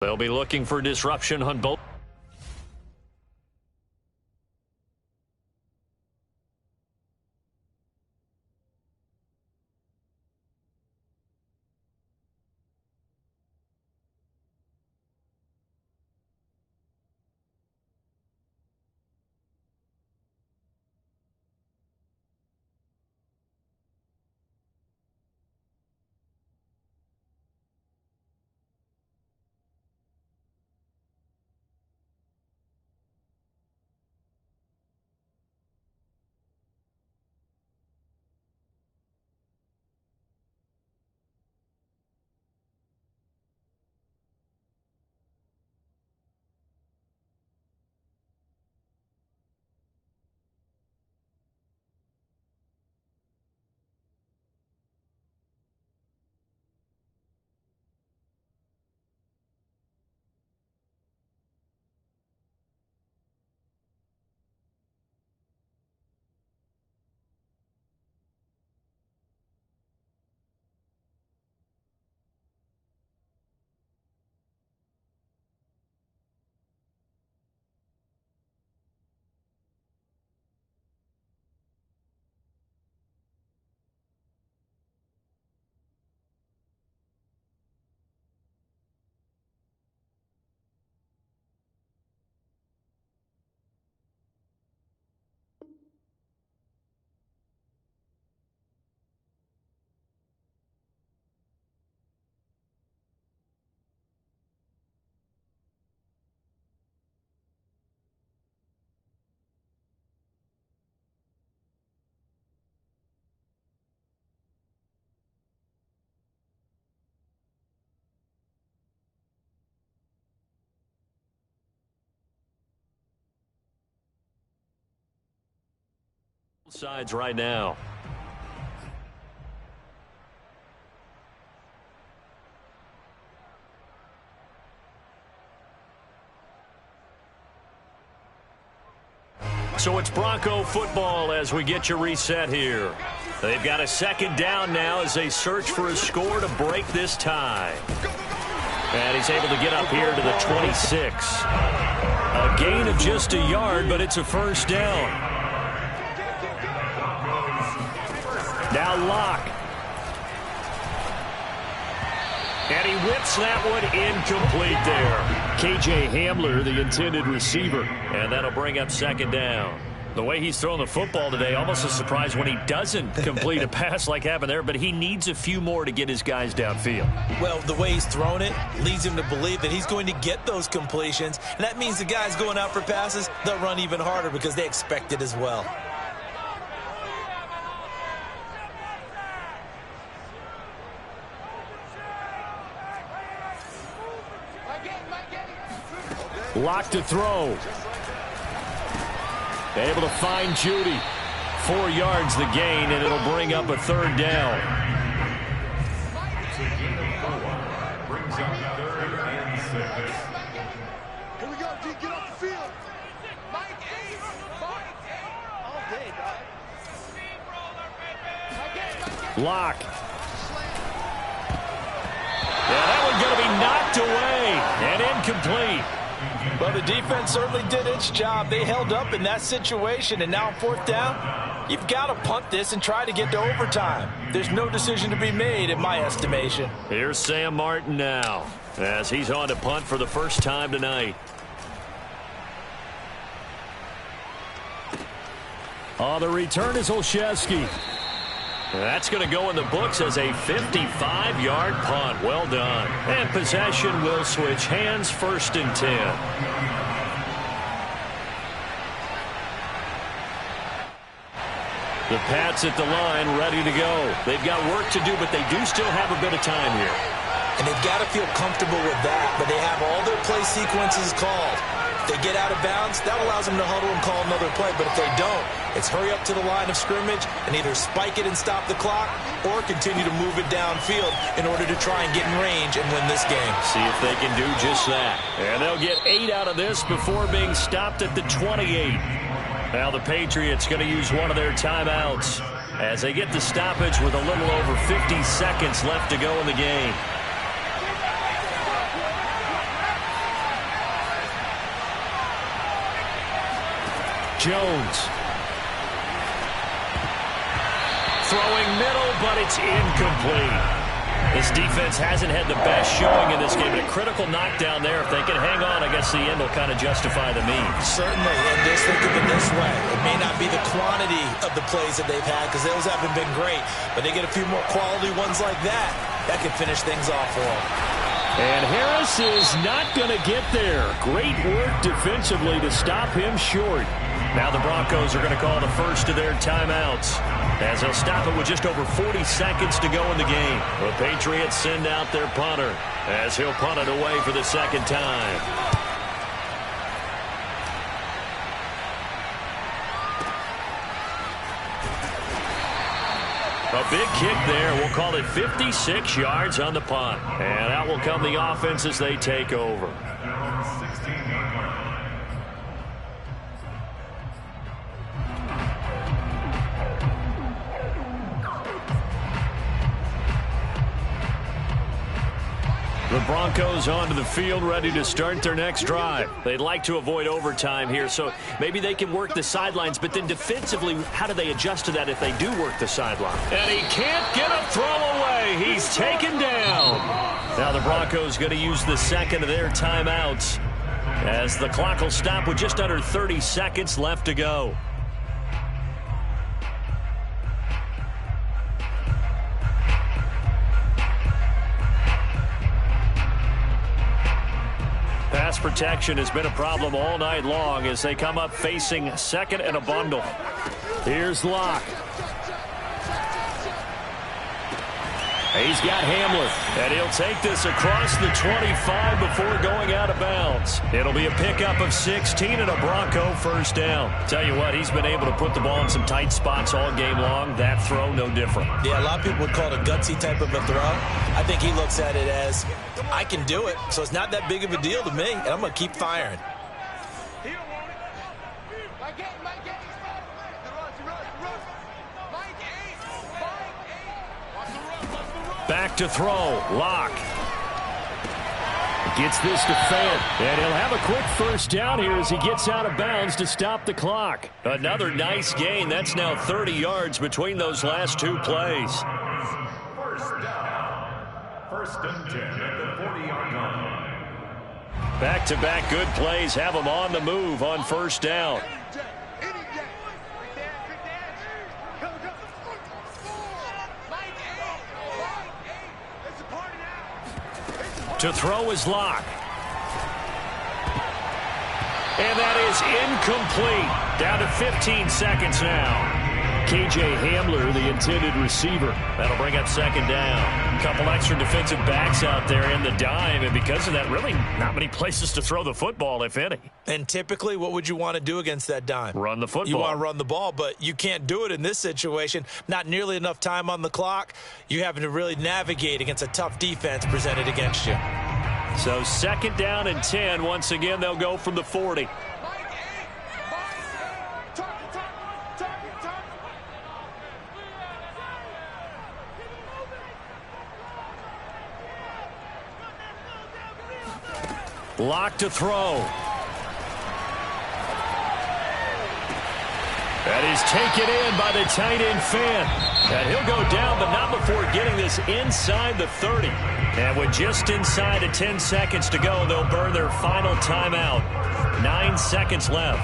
They'll be looking for disruption on both. Sides right now. So it's Bronco football as we get you reset here. They've got a second down now as they search for a score to break this tie. And he's able to get up here to the 26. A gain of just a yard, but it's a first down. Now Locke. And he whips that one incomplete there. K.J. Hamler, the intended receiver. And that'll bring up second down. The way he's throwing the football today, almost a surprise when he doesn't complete a pass like happened there, but he needs a few more to get his guys downfield. Well, the way he's thrown it leads him to believe that he's going to get those completions. And that means the guys going out for passes, they'll run even harder because they expect it as well. Locked to throw. Able to find Judy. 4 yards the gain, and it'll bring up a third down. Brings up 3rd and 6. Here we go, D. Get off the field. Locke. Yeah, that one's going to be knocked away and incomplete. Well, the defense certainly did its job. They held up in that situation, and now on 4th down, you've got to punt this and try to get to overtime. There's no decision to be made in my estimation. Here's Sam Martin now as he's on to punt for the first time tonight. On the return is Olszewski. That's going to go in the books as a 55-yard punt. Well done. And possession will switch hands, 1st and 10. The Pats at the line ready to go. They've got work to do, but they do still have a bit of time here. And they've got to feel comfortable with that, but they have all their play sequences called. If they get out of bounds, that allows them to huddle and call another play, but if they don't, it's hurry up to the line of scrimmage and either spike it and stop the clock or continue to move it downfield in order to try and get in range and win this game. See if they can do just that. And they'll get 8 out of this before being stopped at the 28. Now the Patriots going to use one of their timeouts as they get the stoppage with a little over 50 seconds left to go in the game. Jones. Throwing middle, but it's incomplete. This defense hasn't had the best showing in this game. But a critical knockdown there. If they can hang on, I guess the end will kind of justify the means. Certainly, and just think of it this way. It may not be the quantity of the plays that they've had because those haven't been great. But they get a few more quality ones like that. That can finish things off for them. And Harris is not going to get there. Great work defensively to stop him short. Now the Broncos are going to call the first of their timeouts, as they'll stop it with just over 40 seconds to go in the game. The Patriots send out their punter, as he'll punt it away for the second time. A big kick there. We'll call it 56 yards on the punt. And out will come the offense as they take over. The Broncos onto the field, ready to start their next drive. They'd like to avoid overtime here, so maybe they can work the sidelines, but then defensively, how do they adjust to that if they do work the sideline? And he can't get a throw away. He's taken down. Now the Broncos going to use the second of their timeouts, as the clock will stop with just under 30 seconds left to go. Pass protection has been a problem all night long as they come up facing second and a bundle. Here's Locke. He's got Hamler, and he'll take this across the 25 before going out of bounds. It'll be a pickup of 16 and a Bronco first down. Tell you what, he's been able to put the ball in some tight spots all game long. That throw, no different. Yeah, a lot of people would call it a gutsy type of a throw. I think he looks at it as, I can do it, so it's not that big of a deal to me, and I'm going to keep firing. Back to throw. Locke gets this to Fant, and he'll have a quick first down here as he gets out of bounds to stop the clock. Another nice gain. That's now 30 yards between those last two plays. First down. First and 10 at the 40-yard line. Back-to-back good plays have them on the move on first down. To throw is Locke. And that is incomplete. Down to 15 seconds now. KJ Hamler, the intended receiver. That'll bring up second down. A couple extra defensive backs out there in the dime, and because of that, really not many places to throw the football, if any. And typically, what would you want to do against that dime? Run the football. You want to run the ball, but you can't do it in this situation. Not nearly enough time on the clock. You're having to really navigate against a tough defense presented against you. So second down and 10. Once again, they'll go from the 40. Locke to throw. That is taken in by the tight end Fant. And he'll go down, but not before getting this inside the 30. And with just inside of 10 seconds to go, they'll burn their final timeout. 9 seconds left.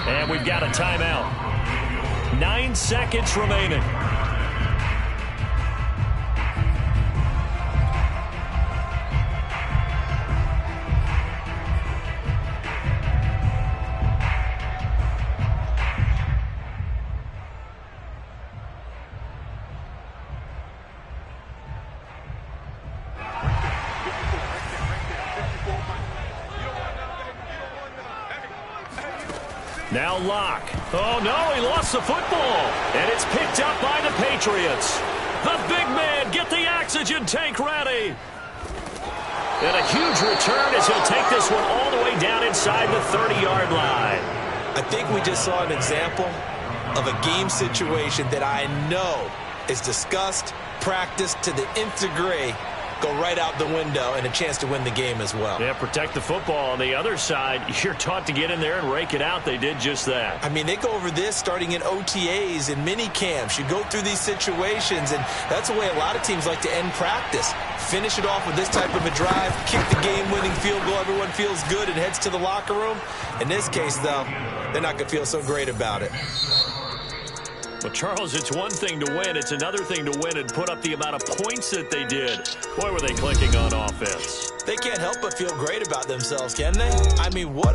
And we've got a timeout. 9 seconds remaining. Now Locke. Oh, no, he lost the football. And it's picked up by the Patriots. The big man, get the oxygen tank ready. And a huge return as he'll take this one all the way down inside the 30-yard line. I think we just saw an example of a game situation that I know is discussed, practiced to the nth degree, go right out the window, and a chance to win the game as well. Yeah, protect the football. On the other side, you're taught to get in there and rake it out. They did just that. I mean, they go over this starting in OTAs and mini camps. You go through these situations, and that's the way a lot of teams like to end practice. Finish it off with this type of a drive, kick the game-winning field goal. Everyone feels good and heads to the locker room. In this case, though, they're not going to feel so great about it. Well, Charles, it's one thing to win. It's another thing to win and put up the amount of points that they did. Boy, were they clicking on offense. They can't help but feel great about themselves, can they? I mean, what